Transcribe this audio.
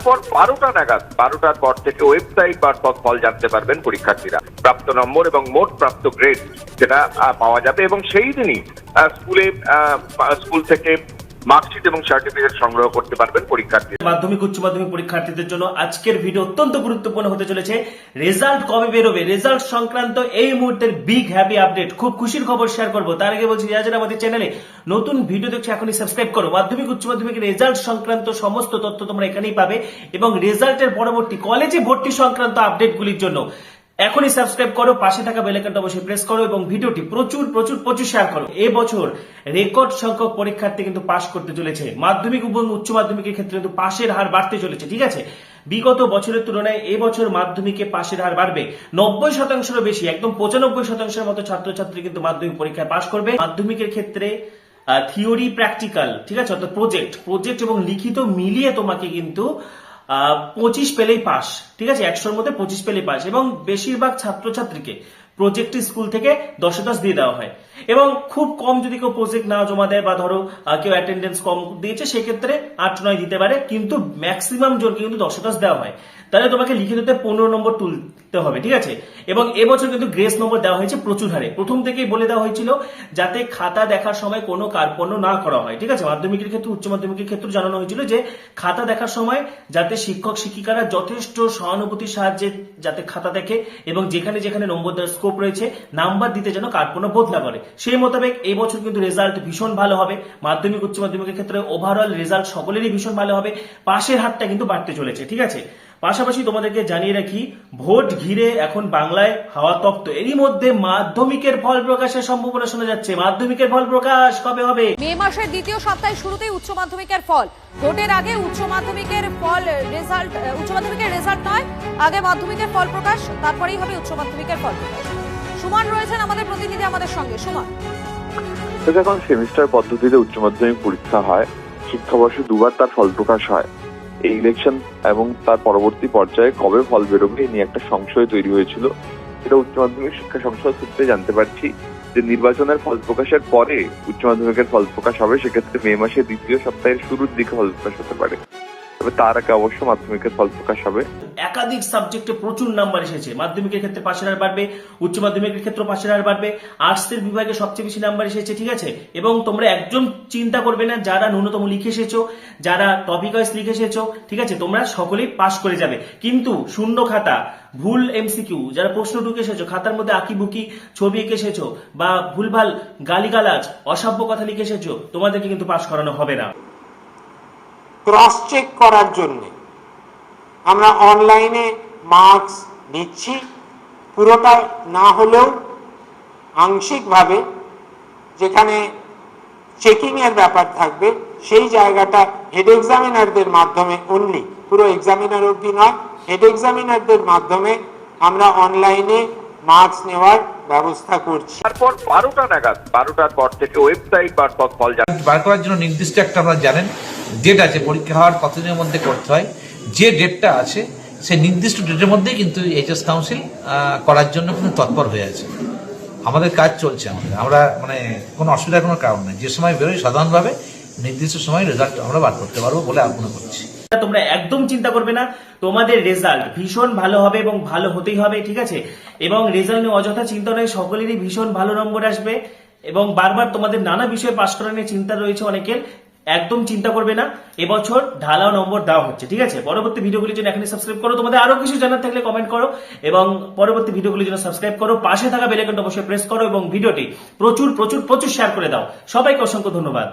তারপর 12টা নাগাদ 12টার পর থেকে ওয়েবসাইট মারফত ফল জানতে পারবেন পরীক্ষার্থীরা। প্রাপ্ত নম্বর এবং মোট প্রাপ্ত গ্রেড যেটা পাওয়া যাবে, এবং সেই দিনই স্কুল থেকে মার্কশিট এবং সার্টিফিকেট সংগ্রহ করতে পারবেন পরীক্ষার্থী। মাধ্যমিক উচ্চ মাধ্যমিক পরীক্ষার্থীদের জন্য আজকের ভিডিও অত্যন্ত গুরুত্বপূর্ণ হতে চলেছে। রেজাল্ট কবে বেরোবে, রেজাল্ট সংক্রান্ত এই মুহূর্তের বিগ হ্যাপি আপডেট, খুব খুশির খবর শেয়ার করবো। তার আগে বলছি, যারা আমাদের চ্যানেলে নতুন ভিডিও দেখছো এখনই সাবস্ক্রাইব করো। মাধ্যমিক উচ্চ মাধ্যমিকের রেজাল্ট সংক্রান্ত সমস্ত তথ্য তোমরা এখানেই পাবে, এবং রেজাল্টের পরবর্তী কলেজে ভর্তি সংক্রান্ত আপডেটগুলির জন্য এখনই সাবস্ক্রাইব করো, পাশে থাকা বেল আইকনটা অবশ্যই প্রেস করো এবং ভিডিওটি প্রচুর প্রচুর প্রচুর শেয়ার করো। এবছর রেকর্ড সংখ্যক পরীক্ষার্থী কিন্তু পাস করতে চলেছে। মাধ্যমিক এবং উচ্চ মাধ্যমিকের ক্ষেত্রে কিন্তু পাশের হার বাড়তে চলেছে, ঠিক আছে। বিগত বছরের তুলনায় এবছর মাধ্যমিকে পাশের হার বাড়বে 90%-এরও বেশি, একদম 95%-এর মতো ছাত্রছাত্রী কিন্তু মাধ্যমিক পরীক্ষায় পাস করবে। মাধ্যমিকের ক্ষেত্রে থিওরি প্র্যাকটিক্যাল, ঠিক আছে, অর্থাৎ প্রজেক্ট এবং লিখিত মিলিয়ে তোমাকে কিন্তু 25 পেলেই পাস, ঠিক আছে। 100-র মধ্যে 25 পেলেই পাস, এবং বেশিরভাগ ছাত্রছাত্রীকে প্রজেক্ট স্কুল থেকে 10-10 দিয়ে দেওয়া হয়। এবং খুব কম যদি কেউ প্রজেক্ট না জমা দেয়, বা ধরো কেউ অ্যাটেন্ডেন্স কম দিয়েছে, সেক্ষেত্রে 8-9 দিতে পারে, কিন্তু ম্যাক্সিমাম জনকে কিন্তু 10-10 দেওয়া হয়। তাহলে তোমাকে লিখিততে 15 নম্বর তুলতে হবে, ঠিক আছে। এবং এবছর কিন্তু গ্রেস নম্বর দেওয়া হয়েছে প্রচুর হারে। প্রথম থেকেই বলে দেওয়া হয়েছিল যাতে খাতা দেখার সময় কোনো কার্পণ্য না করা হয়, ঠিক আছে। মাধ্যমিকের ক্ষেত্রে, উচ্চ মাধ্যমিকের ক্ষেত্রে জানানো হয়েছিল যে খাতা দেখার সময় যাতে শিক্ষক শিক্ষিকারা যথেষ্ট সহানুভূতির সাহায্যে যাতে খাতা দেখে, এবং যেখানে যেখানে নম্বর দেওয়ার স্কোপ রয়েছে নাম্বার দিতে যেন কার্পণ্য বোধ না করে। সেই মোতাবেক এই বছর কিন্তু রেজাল্ট ভীষণ ভালো হবে। মাধ্যমিক উচ্চ মাধ্যমিকের ক্ষেত্রে ওভারঅল রেজাল্ট সকলেরই ভীষণ ভালো হবে। পাশের হারটা কিন্তু বাড়তে চলেছে, ঠিক আছে। পাশাপাশি তোমাদেরকে জানিয়ে রাখি, ভোট ঘিরে এখন বাংলায় হাওয়া তপ্ত। এরই মধ্যে মাধ্যমিকের ফল প্রকাশের সম্ভাবনা শোনা যাচ্ছে। মাধ্যমিকের ফল প্রকাশ কবে হবে? মে মাসের দ্বিতীয় সপ্তাহে শুরুতেই উচ্চ মাধ্যমিকের ফল। ভোটের আগে উচ্চ মাধ্যমিকের রেজাল্ট নয়, আগে মাধ্যমিকের ফল প্রকাশ, তারপরেই হবে উচ্চ মাধ্যমিকের ফল প্রকাশ। সুমন রয়েছেন আমাদের প্রতিনিধি আমাদের সঙ্গে। সুমন, যখন সেমিস্টার পদ্ধতিতে উচ্চ মাধ্যমিক পরীক্ষা হয়, শিক্ষাবর্ষে দুবার তার ফল প্রকাশ হয়। এই ইলেকশন এবং তার পরবর্তী পর্যায়ে কবে ফল বেরোবে নিয়ে একটা সংশয় তৈরি হয়েছিল। এটা উচ্চ মাধ্যমিক শিক্ষা সংসদ সূত্রে জানতে পারছি যে নির্বাচনের ফল প্রকাশের পরে উচ্চ মাধ্যমিকের ফল প্রকাশ হবে। সেক্ষেত্রে মে মাসের দ্বিতীয় সপ্তাহের শুরুর দিকে ফল প্রকাশ হতে পারে, তবে তার আগে অবশ্য মাধ্যমিকের ফল প্রকাশ হবে। একাধিক সাবজেক্টে প্রচুর নাম্বার এসেছে। মাধ্যমিকের ক্ষেত্রে পাশের হার বাড়বে, উচ্চ মাধ্যমিকের ক্ষেত্রে পাশের হার বাড়বে। আর্টসের বিভাগে সবচেয়ে বেশি নাম্বার এসেছে, ঠিক আছে। এবং তোমরা একদম চিন্তা করবে না, যারা ন্যূনতম লিখে এসেছো, যারা টপিক ওয়াইজ লিখে এসেছো, ঠিক আছে, তোমরা সকলেই পাস করে যাবে। কিন্তু শূন্য খাতা, ভুল এমসিকিউ, যারা প্রশ্ন ঢুকে এসেছো, খাতার মধ্যে আঁকিবুকি ছবি এঁকে এসেছো, বা ভুলভাল গালিগালাজ অসভ্য কথা লিখে এসেছো, তোমাদেরকে কিন্তু পাস করানো হবে না। ক্রস চেক করার জন্য আমরা অনলাইনে মার্কস নিচ্ছি, পুরোটা না হলেও আংশিকভাবে যেখানে চেকিং এর ব্যাপার থাকবে সেই জায়গাটা হেড এক্সামিনারদের মাধ্যমে অনলি, পুরো এক্সামিনার অবধি নয়, হেড এক্সামিনারদের মাধ্যমে আমরা অনলাইনে মার্কস নেওয়ার ব্যবস্থা করছি। তারপর 12টা নাগাদ 12টার পর থেকে ওয়েবসাইট মারফত ফল বার করার জন্য নির্দিষ্ট একটা আমরা জানেন ডেট আছে, পরীক্ষা হওয়ার কতদিনের মধ্যে করতে হয়। যে ডেটটা আছে সেই নির্দিষ্ট ডেটের মধ্যেই কিন্তু এইচএস কাউন্সিল করার জন্য কিন্তু তৎপর হয়ে আছে। আমাদের কাজ চলছে, আমরা কোনো অসুবিধার কোনো কারণ নেই। যে সময় বেরোয় সাধারণভাবে নির্দিষ্ট সময় রেজাল্ট আমরা বার করতে পারবো বলে মনে করছি। তোমরা একদম চিন্তা করবে না, তোমাদের রেজাল্ট ভীষণ ভালো হবে এবং ভালো হতেই হবে, ঠিক আছে। এবং রেজাল্ট নিয়ে অযথা চিন্তা নয়, সকলেরই ভীষণ ভালো নম্বর আসবে। এবং বারবার তোমাদের নানা বিষয়ে পাশ করা নিয়ে চিন্তা রয়েছে অনেকের, একদম চিন্তা করবে না। এবছর ঢালাও নম্বর দেওয়া হচ্ছে, ঠিক আছে। পরবর্তী ভিডিওগুলির জন্য এখনই সাবস্ক্রাইব করো। তোমাদের আরো কিছু জানার থাকলে কমেন্ট করো, এবং পরবর্তী ভিডিওগুলির জন্য সাবস্ক্রাইব করো, পাশে থাকা বেল আইকনটা অবশ্যই প্রেস করো, এবং ভিডিওটি প্রচুর প্রচুর প্রচুর শেয়ার করে দাও। সবাইকে অসংখ্য ধন্যবাদ।